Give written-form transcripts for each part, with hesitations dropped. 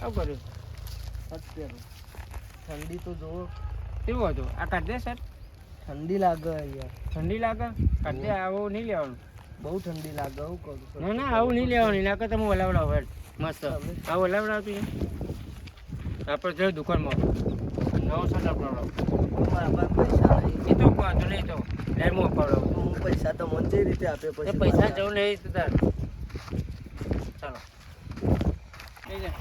આવું કર્યું અત્યારે ઠંડી તો જુઓ કેવું હતું આ કાઢ દે સર ઠંડી લાગે યાર ઠંડી લાગે કાઢ દે આવું નહીં લેવાનું બહુ ઠંડી લાગે હું કરું ના ના આવું નહીં લેવાનું લાગે તમે ઓલાવડાવ હેડ મસ્ત આવું ઓલાવડાવતું આપણે જોયું દુકાનમાં નવો શર્ટ અપાવડાવ મારા પૈસા નહીં એ તો વાંધો નહીં તો લેર હું અપાવડાવું હું પૈસા તો મને જે રીતે આપે એ પછી પૈસા જવું નહીં તો તાર ચાલો લઈ જા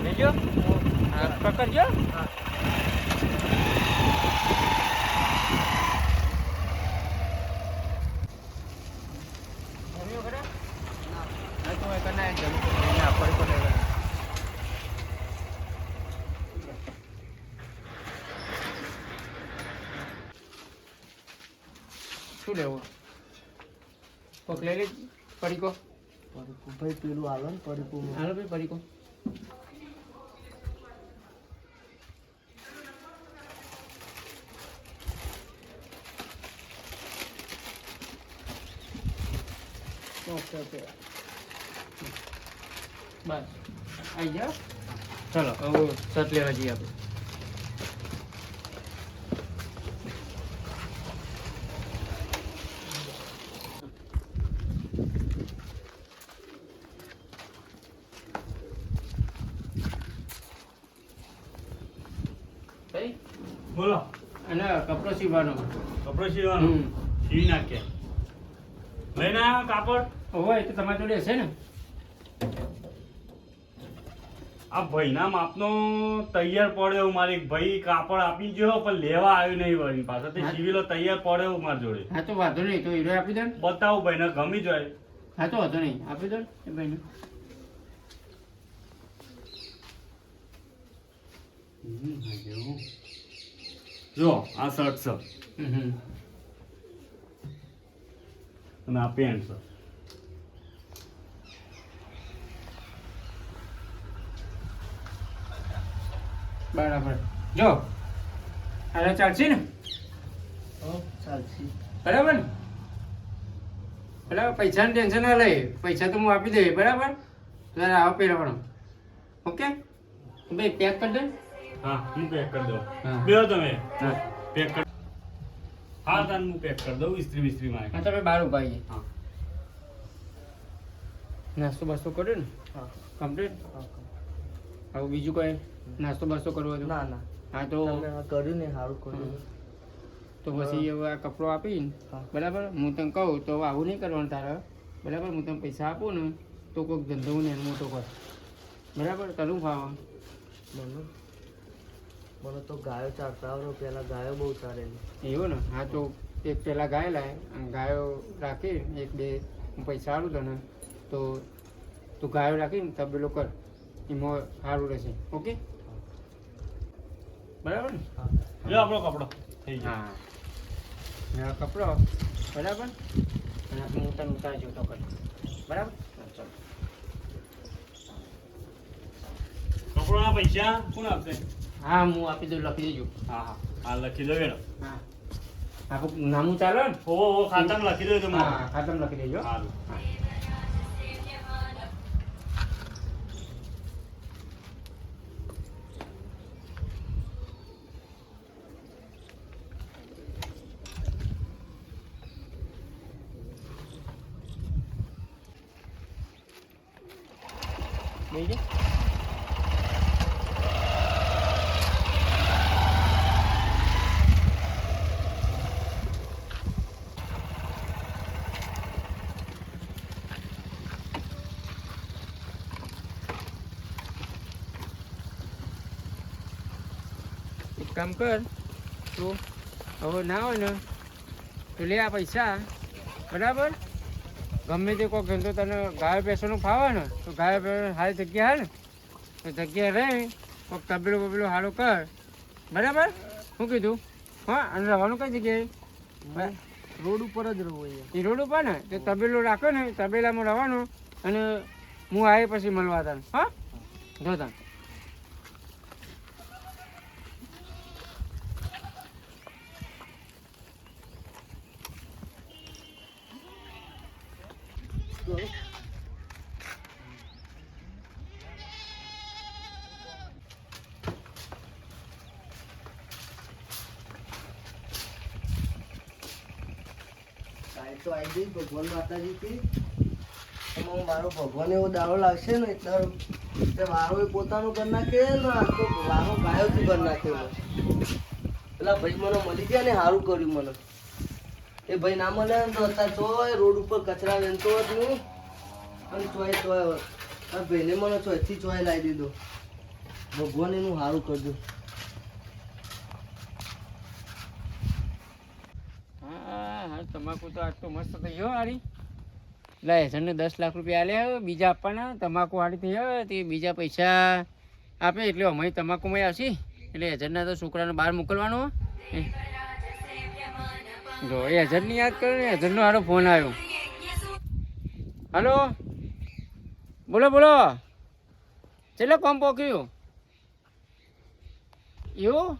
લેજો હા પકડજો હા જમ્યો ખરા ના તો એ કના જમ્યું ના પડી પણ શું લેવું કોક લઈ લે પડીકો પડીકું ભાઈ પેલું હાલો ને પડીકું હાલો ભાઈ પડીકો ઓકે ઓકે બસ આવી જાઓ ચલો હવે શર્ટ લેવા જઈએ આપણે બોલો અને કપડો સીવવાનો કપડો સીવાનો સીવી નાખીએ લઈને આવ્યા કાપડ હોય તો તમારી જોડે હશે ને આ ભાઈના માપનો તૈયાર પડ્યો મારી ભાઈ કાપડ આપી ગયો પણ લેવા આવ્યું નહીં વળી પાછો તે સીવીલો તૈયાર પડ્યો મારી જોડે હા તો વાંધો નહીં તો હીરો આપી દો ને બતાવું ભાઈને ગમી જાય હા તો વાંધો નહીં આપી દો ને એ ભાઈને જો આ શર્ટ છે અને આ પેન્ટ છે બરાબર જો હવે ચાલશે ને ચાલશે બરાબર ને બરાબર પૈસાની ટેન્શન ના લઈ પૈસા તો હું આપી દઈએ બરાબર તારે આવો પહેરવાનો ઓકે ભાઈ પેક કરી દે હા હું પેક કરી દઉં હા. બેહો તમે હા પેક કરી હા તાન હું પેક કરી દઉં ઇસ્ત્રી વિસ્ત્રી માં હા તમે બહાર ઉભા આવીએ હા નાસ્તો બાસ્તો કર્યો ને હા કમ્પ્લીટ હા હવે બીજું કોઈ નાસ્તો બાસ્તો કરવો હતો ના ના હા તો તમે આ કર્યું ને સારું કર્યું તો પછી હવે આ કપડો આપીને હા. બરાબર હું તને કહું તો હવે આવું નહીં કરવાનું તારે બરાબર હું તને પૈસા આપું ને તો કોઈક ધંધો ને એનો મોટો કર બરાબર તરું ફાવા મને મને તો ગાયો ચારતા આવડો પેલા ગાયો બહુ ચારેલી એવું ને હા તો એક પહેલાં ગાય લાય અને ગાયો રાખી એક બે હું પૈસા આલું તને તો તું ગાયો રાખીને તબેલો કર એમાં સારું રહેશે ઓકે બરાબર ને હા લો આપણો કપડો થઈ ગયો હા આ કપડો બરાબર અને હું તને ઉતારી જોતો કર બરાબર હા, ચાલો કપડોના પૈસા કોણ આપશે હા હું આપી દઉં લખી દેજો હા હા હા લખી દો બેનો હા આખું નામું ચાલે ને ઓ ખાતામાં લખી દો તમે હા ખાતામાં લખી દેજો સારું હા લઈ જા એક કામ કર તું હવે ના હોય ને તો લે આ પૈસા બરાબર ગમે તે કોઈ ધંધો તને ગાયો ભેંસોનું ફાવે ને તો ગાયો ભેંસ સારી જગ્યા હે ને તો જગ્યા રહે કોઈક તબેલો બબેલો સારું કર બરાબર શું કીધું હા અને રહેવાનું કઈ જગ્યાએ રોડ ઉપર જ રહું અહીંયા એ રોડ ઉપર ને તે તબેલો રાખો ને તબેલામાં રહેવાનું અને હું આવે પછી મળવા તને હા જો તને તો આવી જઈશ ભગવાન માતાજીથી. એમાં મારો ભગવાન એવો દાડો લાગશે ને એટલે વારો એ પોતાનું કરી નાખે ને આખો વારો ગાયોથી કરી નાખે. પેલા ભાઈ મને મળી ગયા ને સારું કર્યું મને. એ ભાઈ ના મળે ને તો અત્યારે ચોય રોડ ઉપર કચરા વેચતો જ નહીં અને ચોય આ ભાઈને મને ચોયથી ચોય લાવી દીધો. ભગવાન એનું સારું કરજો. હા તમાકુ તો આજ તો મસ્ત થઈ ગયો હારી. એટલે એજન્ટને 10 લાખ રૂપિયા આલ્યા, બીજા આપવાના. તમાકુ હારી થઈ ગયો તે બીજા પૈસા આપે એટલે અમારી તમાકુમાં આવશે. એટલે એજન્ટના તો છોકરાને બહાર મોકલવાનો. જો એ એજન્ટની યાદ કરો ને, એજન્ટનો સારો ફોન આવ્યો. હલો, બોલો બોલો, ચલો કોમ પોક્યું એવું?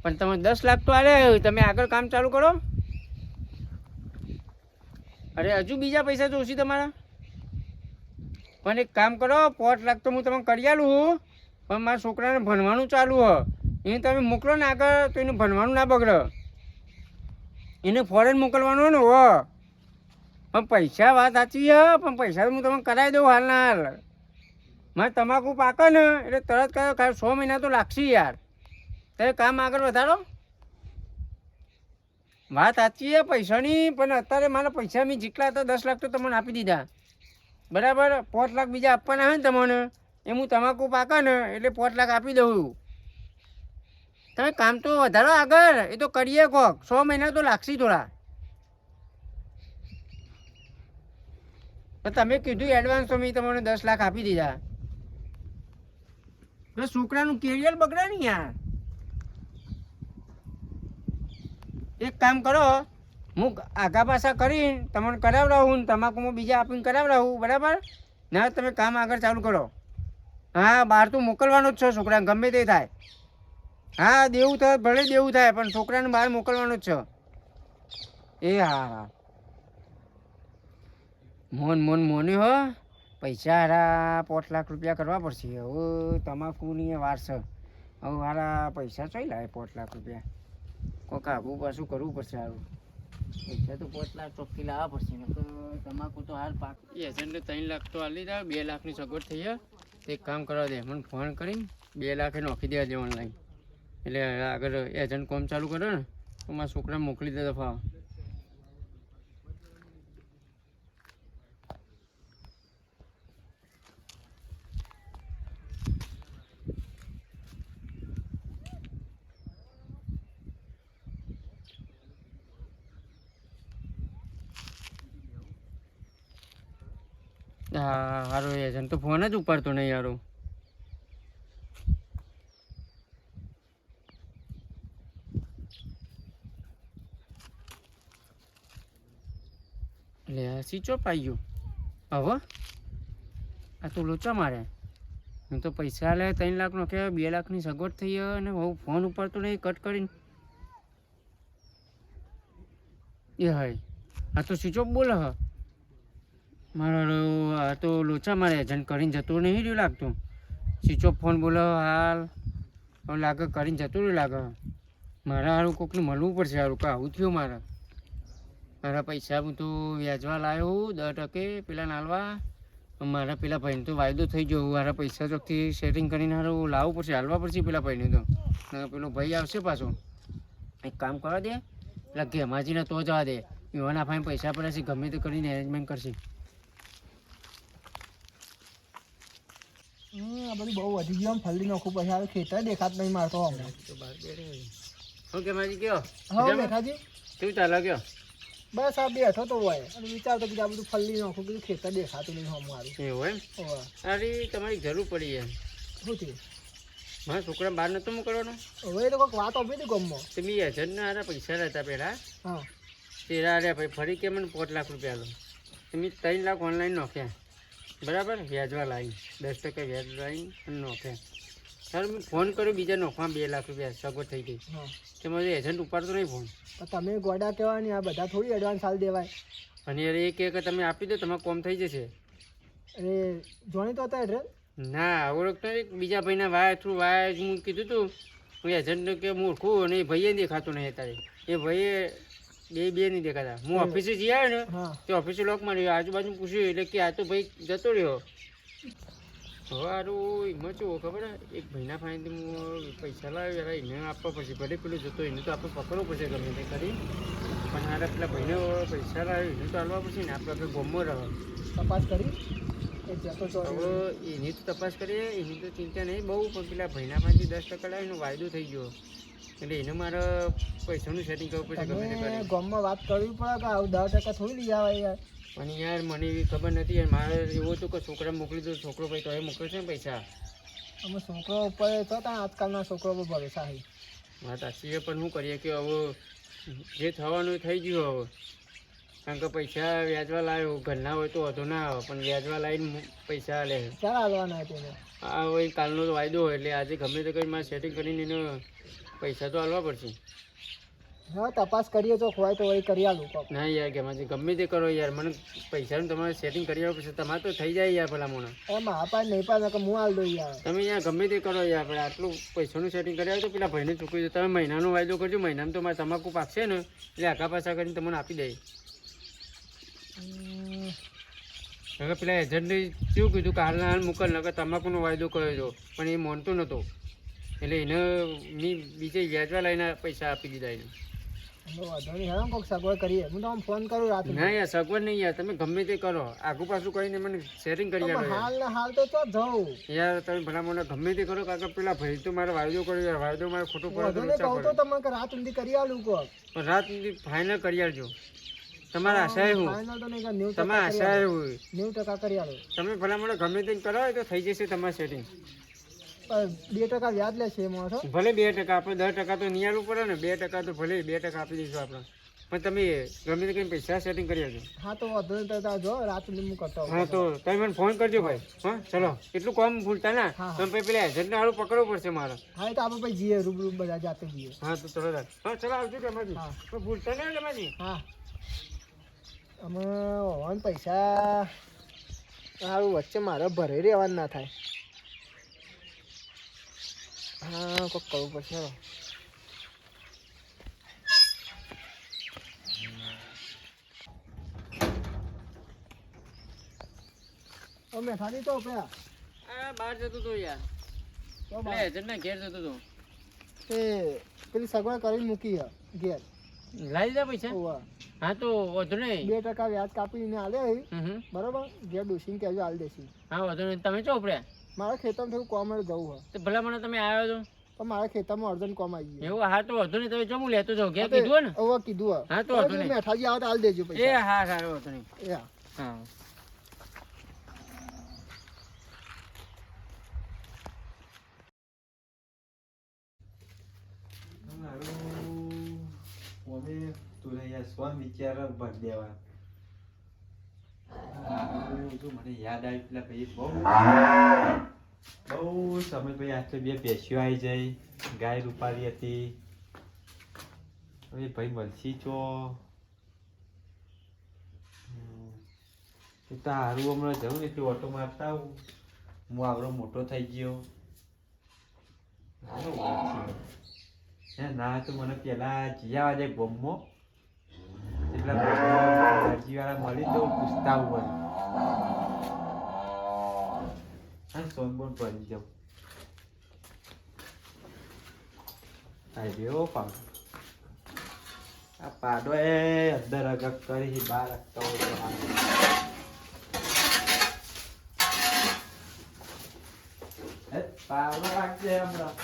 પણ તમે 10 લાખ તો આલે, તમે આગળ કામ ચાલુ કરો. અરે હજુ બીજા પૈસા જોઈશે તમારા? પણ એક કામ કરો, 5 લાખ તો હું તમને કરી આલું, પણ મારા છોકરાને ભણવાનું ચાલુ હ. એને તમે મોકલો ને આગળ તો એનું ભણવાનું ના બગડે. એને ફોરેન મોકલવાનું ને હો. પણ પૈસા વાત સાચી હ, પણ પૈસા તો હું તમને કરાવી દઉં હાલના હાલ. મારે તમાકુ પાકે ને એટલે તરત કરો, 6 મહિના તો લાગશે યાર. તમે કામ આગળ વધારો. વાત સાચી છે પૈસાની, પણ અત્યારે મારા પૈસા મેં જેટલા હતા 10 લાખ તો તમને આપી દીધા, બરાબર. 5 લાખ બીજા આપવાના હોય ને તમને, એ હું તમાકુ પાકે ને એટલે 5 લાખ આપી દઉં. તમે કામ તો વધારો આગળ, એ તો કરીએ કોક. 6 મહિના તો લાગશે થોડા. તો તમે કીધું એડવાન્સ તો મેં તમને 10 લાખ આપી દીધા. તો છોકરાનું કેરિયર બગડે ને યાર. એક કામ કરો, હું આગા પાછા કરીને તમને કરાવડાવું ને તમાકુમાં બીજા આપીને કરાવડાવું, બરાબર. ના તમે કામ આગળ ચાલુ કરો. હા, બહાર તો મોકલવાનું જ છે છોકરાને, ગમે તે થાય. હા, દેવું થાય ભલે દેવું થાય, પણ છોકરાને બહાર મોકલવાનું જ છે. એ હા, મોને હો પૈસા હારા 5 લાખ રૂપિયા કરવા પડશે. હવે તમાકુની વાર છે, હવે હારા પૈસા ચોઈ લાવે 5 લાખ રૂપિયા. કોઈક આગું પાછું કરવું પડશે સારું. પૈસા તો 5 લાખ ચોખ્ખી લાવવા પડશે ને. તો તમાકુ તો હાલ પાક એજન્ટને 3 લાખ તો હાલી દે. 2 લાખની સગવડ થઈ જાય. એક કામ કરવા દે, મને ફોન કરીને 2 લાખે નોખી દેવા દે ઓનલાઈન. એટલે આગળ એજન્ટ કામ ચાલુ કરે ને તો મારા છોકરાને મોકલી દે દફા. હા, સારું એજન્ટ તો ફોન જ ઉપાડતો નહીં યારો. લે સ્વિચ ઓફ આવી ગયું. હવે આ તો લોચા મારે. હું તો પૈસા લે 3 લાખનો કે 2 લાખની સગવડ થઈ ગયો અને બહુ ફોન ઉપાડતો નહીં, કટ કરીને. એ હાય, આ તો સ્વિચ ઓફ બોલે હ મારો. આ તો લોચા મારે, એજન્ટ કરીને જતો નહીં રહ્યું લાગતું. સ્વિચ ઓફ ફોન બોલો હાલ. હવે લાગે કરીને જતું રહ્યું લાગે. મારા સારું કોકને મળવું પડશે સારું. કે આવું થયું મારા. મારા પૈસા હું તો વ્યાજવા લાવ્યો 10% પેલા નાલવા. મારા પેલા ભાઈને તો વાયદો થઈ ગયો. મારા પૈસા ચોકથી સેટિંગ કરીને સારું લાવવું પડશે, હાલવા પડશે પેલા ભાઈને. તો પેલો ભાઈ આવશે પાછો. એક કામ કરવા દે, પેલા ઘેમાજીને તો જવા દે. યુવાના ભાઈ પૈસા પડે છે, ગમે તે કરીને એરેન્જમેન્ટ કરશે. આ બધું બહુ વધી ગયું. આમ ફલ્લી નાખું પછી આવે ખેતર દેખાત નહીં મારતો હમણાં. શું ઘેમાજી કયો? હા મેઠાજી, શું ચાલે કયો? બસ આ બેઠો તો હોય અને વિચારતો કે આ બધું ફલ્લી નાખું, બધું ખેતર દેખાતું નહીં હમ મારું. એવું એમ? અરે તમારી જરૂર પડી યાર. શું થયું? મારા છોકરા બહાર નતો મોકલવાનો. હવે એ તો કોઈક વાત આપી હતી ગમમાં. તમે એજન્ટના હારા પૈસા લેતા પહેલાં. હા, તેરા હારે ભાઈ ફરી કે મને 5 લાખ રૂપિયા લો. તમે 3 લાખ ઓનલાઈન નાખ્યા, બરાબર. વ્યાજવા લાવી 10% વ્યાજ લાવી અને નાખ્યા. સારું, મેં ફોન કર્યો બીજા નોખવા 2 લાખ રૂપિયા સગવડ થઈ ગઈ. હા, કે મારે એજન્ટ ઉપાડતો નહીં ફોન. તમે ગોડા કહેવાય ને, આ બધા થોડી એડવાન્સ હાલ દેવાય. અને યાર એ કે તમે આપી દો તમારે કોમ થઈ જશે. અરે જોણી તો હતા એડ્રેસ? ના, ઓળખતો નહીં. બીજા ભાઈના વાય થ્રુ વાય હું કીધું હતું. હું એજન્ટને કે મૂર્ખું અને એ ભાઈએ દેખાતું નહીં અત્યારે. એ ભાઈએ બે નહીં દેખાતા. હું ઓફિસે જઈ આવ્યો ને હા તે ઓફિસે લોક માર્યો, આજુબાજુ પૂછ્યું એટલે કે આ તો ભાઈ જતો રહ્યો. હવે હારું એમાં શું ખબર હે? એક મહિના ફાઈનથી હું પૈસા લાવ્યો યાર, એને આપવા પડશે. ભલે પેલું જતો એને તો આપણે પકડવું પડશે ગમે તે કરી, પણ હારે પેલા ભાઈને પૈસા લાવ્યો એને તો હાલવા પડશે ને. આપણે આપણે ગમો રહો. તપાસ કરી એ જતો તો હવે એની તો તપાસ કરીએ, એની તો ચિંતા નહીં બહુ, પણ પેલા ભાઈના પાસેથી 10% લાવીને વાયદો થઈ ગયો એટલે એને મારે પૈસાનું સેટિંગ કરવું પડશે ગમે તે તમે કરી. ગામમાં વાત કરવી પડે કે આવું 10% થોડી લઈ આવે યાર. પણ યાર મને એવી ખબર નથી યાર, મારે એવું હતું કે છોકરા મોકલી દો, છોકરો ભાઈ તો એ મોકલે છે ને પૈસા. અમે છોકરો ઉપર તો ત્યાં આજકાલના છોકરો પર ભરોસા છે. વાત સાચી છે, પણ શું કરીએ કે હવે જે થવાનું એ થઈ ગયું હવે. કારણ કે પૈસા વ્યાજવા લાવ્યો, ઘરના હોય તો વધુ ના આવે, પણ વ્યાજવા લાવીને પૈસા લે. ક્યારે આવવાના તેને? આ હોય કાલનો તો વાયદો હોય એટલે આજે ગમે તે કરી મારે સેટિંગ કરીને એને પૈસા તો હાલવા પડશે. હા તપાસ કરીએ તો ખોવાય તો વળી કરી આલું કોક. ના યાર ગમે તે કરો યાર, મને પૈસાનું તમારે સેટિંગ કરી આવવું પડશે. તમારે તો થઈ જાય યાર ભલા મોણા. અરે મારા પાસે નહીં પાડે કે હું હાલ દઉં યાર. તમે યાર ગમે તે કરો યાર, આપણે આટલું પૈસાનું સેટિંગ કરી આવો તો પેલા ભાઈને ચૂકવી દો. તમે મહિનાનો વાયદો કરજો, મહિનામાં તો મારે તમાકુ પાકશે ને એટલે આખા પાછા કરીને તમને આપી દે. હવે પેલા એજન્ટે શું કીધું કે હાલના હાલ મોકલ, નકર તમાકુનો વાયદો કર્યો હતો પણ એ માનતો નહોતો એટલે એને મેં બીજે વ્યાજવા લઈને પૈસા આપી દીધા એને. વાંધો નહીં હેરાન કોક સગવડ કરીએ. હું તમને ફોન કરું રાતે. ના યાર સગવડ નહીં યાર, તમે ગમે તે કરો, આગું પાછું કરીને મને સેટિંગ કરી આપો હાલ ને હાલ તો ચો જવું. યાર. તમે ભલા મને ગમે તે કરો, કારણ કે પેલા ભાઈ તો મારે વાયદો કર્યો યાર, વાયદો મારે ખોટો પડે તો કહું વિચાર તો પડે. તમને કે રાત સુધી કરી આલું કોક. પણ રાત સુધી ફાઇનલ કરી આવજો. તમારા આશા હું ફાઇનલ તો નહીં કે 90% તમારા આશા કરી એવું આલું. 90% કરી આલું. તમે ભલા મને ગમે તે કરો તો થઈ જશે તમારે સેટિંગ. પણ 2% વ્યાજ લેશે એમાં છો. ભલે 2% આપણે 10% તો નિયાળવું પડે ને, 2% તો ભલે 2% આપી દઈશું આપણે, પણ તમે ગમે તે કંઈ પૈસા સેટિંગ કરી આવજો. હા તો વાંધો નહીં તો જો રાત સુધી હું કરતો હોઉં. હા તો તમે મને ફોન કરજો ભાઈ. હા ચલો, એટલું કામ ભૂલતા ના. હા, હા. તમે પછી પેલા એજન્ટને હારું પકડવું પડશે મારે. હા એ તો આપણે પછી જઈએ રૂબરૂ બધા જાતે જઈએ. હા તો ચલો રાખ. હા ચલો આવજો રમાજી. હા. પણ ભૂલતા નહીં રમાજી. હા અમે હોવાને પૈસા સારું વચ્ચે મારે ભરાઈ રહેવાનું ના થાય. હા કોક કરવું પડશે. હવે મેઠાની તો પેલા આ બહાર જતો હતો યાર, તો પેલા એજન્ટના ઘેર જતો હતો. તે પેલી સગવડ કરીને મૂકી હે ઘેર. લાવી દીધા પૈસા? ઓવા હા તો વાંધો નહીં. 2% વ્યાજ કાપીને આલે બરોબર. ઘેર ડોસીને કહેજો હાલ દેસી. હા વાંધો નહીં. તમે ચો ઉપડ્યા? મારા ખેતરમાં થોડું કોમ જવું હોય તો ભલા મને તમે આવ્યો તો પણ મારા ખેતરમાં અર્જન્ટ કોમ આવી ગયું. એવું? હા તો વાંધો નહીં, તમે જમું લેતો જાઓ. ઘેર કીધું ને? હવે કીધું હે. હા તો વાંધો નહીં. મેઠાજી આવે તો હાલ દેજો એ પૈસા. હા સારું વાંધો નહીં. એ હા. હા મને યાદ આવી પેલા ભાઈ બહુ સમય ભાઈ આટલે બે પેશીઓ આવી જાય, ગાય રૂપારી હતી. હવે ભાઈ મલસી ચો તો સારું હમણાં જવું એટલે ઓટો મારતા આવું. હું આવડો મોટો થઈ ગયો. ના તો મને પેલા જીયા વાજે બોમ્બો એટલા દરજીવાળા મળી તો પૂછતા હોય. હા સોન બોન પડી જાઉં. આવ્યો પાડો. આ પાડો એ અંદર અગક કરી બહાર રાખતા હોય તો પાડો રાખજે હમણાં.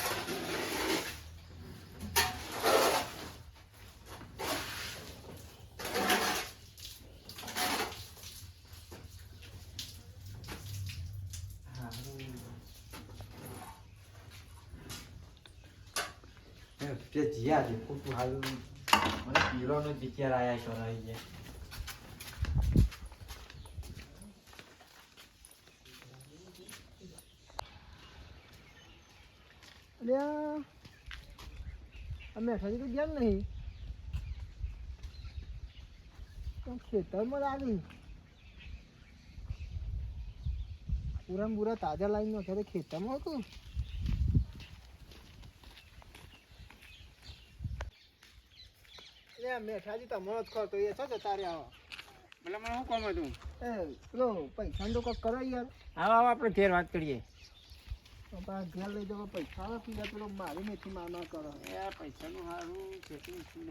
જીયા દે ખોટું હાલ મને પીળોનો વિચાર આયા કરાવી ગયા. અલ્યા આ મેઠાજી તો ગયા નહીં. ખેતરમાં લાગી પૂરા પૂરા તાજા લાવીને અત્યારે ખેતરમાં હતું. લે મેઠાજી તમારો જ ખર્ચો એ છો જતા રહ્યા એટલે મને શું કામ હતું? એ પેલો પૈસા તો કોક કરો યાર. આવો આપણે ઘેર વાત કરીએ. પપ્પા ઘેર લઈ જવા પૈસા આવે પીલા પેલો મારી મેથી મારમાર કરો. એ પૈસાનું સારું સેટિંગ શું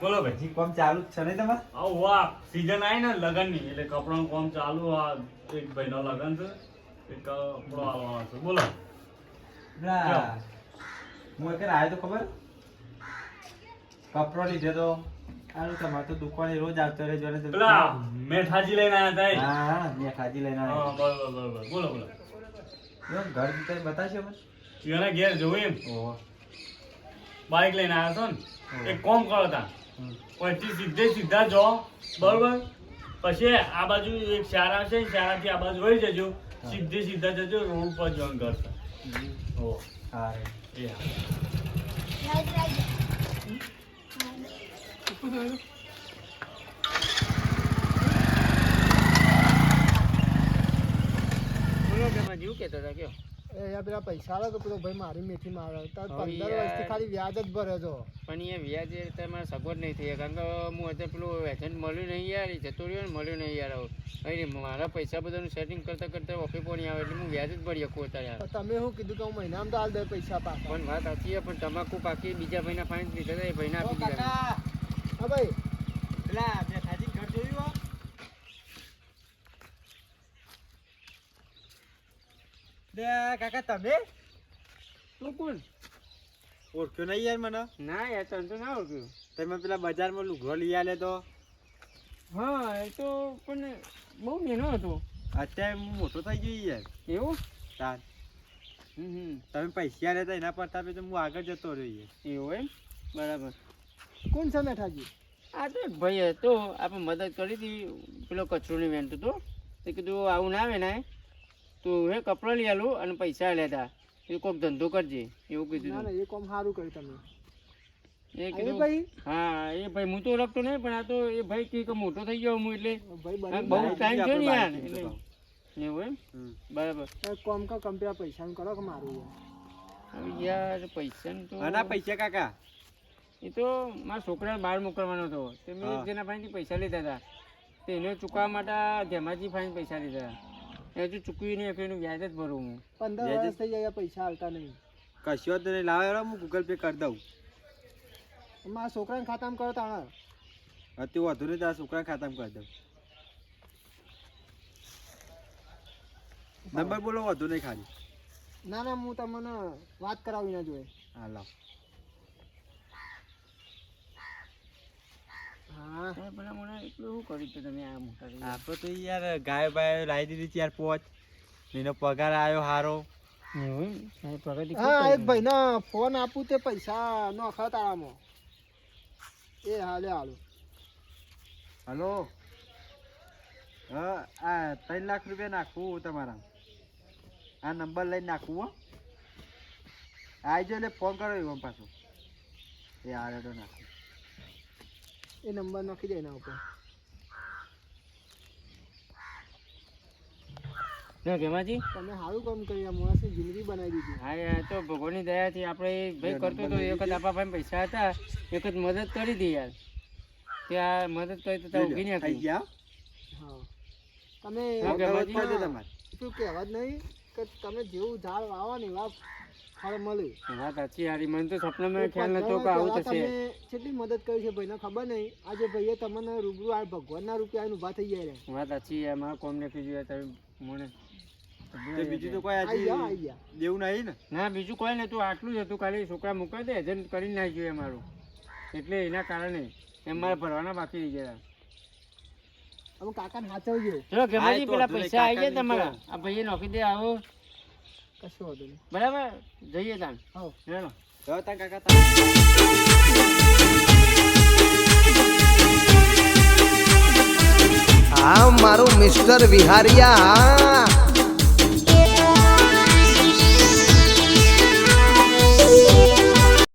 બોલો ભાઈ. હજી કામ ચાલુ જ છે નહીં તમારે? આવું વાહ સીઝન આવી ને લગનની એટલે કપડાનું કામ ચાલુ. આ એક ભાઈનો લગન છે, એક કપડો આવવાનો છે. બોલો. ના હું એક આવ્યો તો ખબર કપડો લીધો તો આનું તમારે તો દુકાને રોજ આવતો રહે જોડે પેલા મેઠાજી લઈને આવ્યા હતા એ? હા મેં ખાજી લઈને હા, આવ્યો બરોબર. બોલો બોલો. ઘર તમે બતાવશો મને? એના ઘેર જોવું એમ ઓહો બાઇક લઈને આવ્યા છો ને એક કોમ કરો તા પછી સીધા જો બરોબર. પછી આ બાજુ એક શાળા છે, શાળાથી આ બાજુ વહી જજો, સીધા જજો રોડ પર જોઈન કરતા. ઓ હા રે એ હા. બોલો કે માં જીવ કહેતો હતા કયો? એ યાર પેલા પૈસા આવે તો પેલો ભાઈ મારી મેથી મારે તાર હવે 15 યાર. વર્ષથી ખાલી વ્યાજ જ ભરે છો. પણ એ વ્યાજ એ રીતે મારે સગવડ નહીં થઈ કારણ કે હું અત્યારે પેલું એજન્ટ મળ્યું નહીં યાર, એ જતો રહ્યો ને મળ્યું નહીં યાર. હવે મારા પૈસા બધાનું સેટિંગ કરતા ઓફી પણ આવે એટલે હું વ્યાજ જ ભરી શકું અત્યારે યાર. તો તમે શું કીધું કે હું મહિનામાં તો હાલ દે પૈસા પાછા. પણ વાત સાચી છે, પણ તમાકુ પાકી બીજા ભાઈના ફાઇન લીધા હતા, એ ભાઈને ઓ આપી દીધા. કાકા હા ભાઈ પેલા મેઠાજી ઘર જોયું? લે કાકા તમે તું કોણ? ઓળખ્યો નહીં યાર મને? ના યાર તને તો ના ઓળખ્યું. તમે પેલા બજારમાં લુગડો લઈ આલે તો હા એ તો પણ બહુ મહેનો હતો. અત્યારે હું મોટો થઈ ગયો યાર. એવું? તાર તમે પૈસા લેતા એના પર તાપે તો હું આગળ જતો રહ્યો યાર. એવું એમ? બરાબર. કોણ છે મેઠાજી? આ તો એક ભાઈ હતો, આપણે મદદ કરી હતી, પેલો કચરોની વેનતો હતો. તે કીધું આવું ના આવે ને તું હે કપડાં લઈ આલું અને પૈસા લેતા, એ કોઈક ધંધો કરજે એવું કીધું ના હતું. ના એ કામ સારું કર્યું તમે. એ એ કીધું ભાઈ હા એ ભાઈ હું તો ઓળખતો નહીં, પણ આ તો એ ભાઈ કે મોટો થઈ ગયો હું એટલે ભાઈ આ બની બહુ ટાઈમ થયો ને યાર આપણે એટલે બાઈક એવું એમ? હમ. બરાબર. કોમ કા કંપેરા પૈસાનું કરો કે મારું યાર. હવે યાર પૈસાનું તો આના પૈસા કાકા એ તો મારા છોકરાને બહાર મોકલવાનો હતો, તે મેં હા. એક જણા પાસેથી પૈસા લીધા હતા, તે એને ચૂકવવા માટે ધેમાજી ફાઈન પૈસા લીધા હતા. એ હજુ ચૂકવી નહીં એટલે એનું વ્યાજ જ ભરું હું. 15 વ્યાજ જ- વર્ષ થઈ જાય પૈસા હાલતા નહીં. કશો જ નહીં લાવે હું ગૂગલ પે કરી દઉં. મારા છોકરાના ખાતામાં કરો તાણા. અત્યારે વધુ નહીં તારા છોકરા ખાતામાં કરી દઉં. નંબર બોલો વધુ નહીં ખાલી. ના ના હું તમને વાત કરાવી ના જોઈએ. હા લાવ. હા સાહેબ, ભલા મને એટલું શું કર્યું હતું તમે આ મોટા થઈ ગયા? આપણે તો યાર ગાય બાય લાવી દીધી 4-5 એનો પગાર આવ્યો સારો. એવું એમ? સાહેબ, પ્રગતિ ખૂબ હા કરી એક ભાઈને ફોન આપું તે પૈસા નોખા તાળામાં. એ હાલે હાલો. હલો હા આ 3 લાખ રૂપિયા નાખવું તમારા આ નંબર લઈને નાખવું હો. આવજો એટલે ફોન કરો એમ પાછો. એ આરેડો નાખું. એ નંબર નાખી દે એના ઉપર. ના કેમાજી? તમે સારું કામ કર્યું, આ માણસની જિંદગી બનાવી દીધી. હા યાર તો ભગવાનની દયાથી આપણે એ ભાઈ કરતો હતો, એક જ આપણા પાસે પૈસા હતા, એક જ મદદ કરી હતી યાર. ત્યાં મદદ કરી તો ત્યાં ઊભી નહીં થઈ હતી. ગયા હા તમે હા, ગેમાજી? પડશે તમારે. એટલું કહેવા જ નહીં કે તમે જેવું ઝાડ વાવો ને એવા ફળ મળે. વાત સાચી યાર, મને તો સપનામાં ખ્યાલ નતો કે આવું પહેલા થશે. તમે કેટલી મદદ કરી છે ભાઈને ખબર નહીં. આજે ભાઈએ તમને રૂબરૂ આ ભગવાનના રૂપિયા આવીને ઊભા થઈ ગયા રે. વાત સાચી યાર, મારા કોમ નથી જોયા તમે મને. તો બીજું તો કોઈ આઈ ગયા આજે આઈ ગયા. દેવું નહીં ને. ના બીજું કોઈ નતું, આટલું જ હતું, ખાલી છોકરા મૂકાઈ દે એજન્ટ કરી નાખ્યું એ મારું, એટલે એના કારણે એમ મારે ભરવાના બાકી રહી ગયા. અમે કાકાને સાચવજો. ચલો કેમાજી, આ તો પેલા હતું ને પૈસા આવી ગયા કાકાની તમારા, તો. આ ભાઈએ નોખી દે આવો. કશું વાંધો નહીં. બરાબર, જઈએ તાન. હા ચાલો. જાઓ તાન કાકા તાન. હા મારું મિસ્ટર વિહારિયા.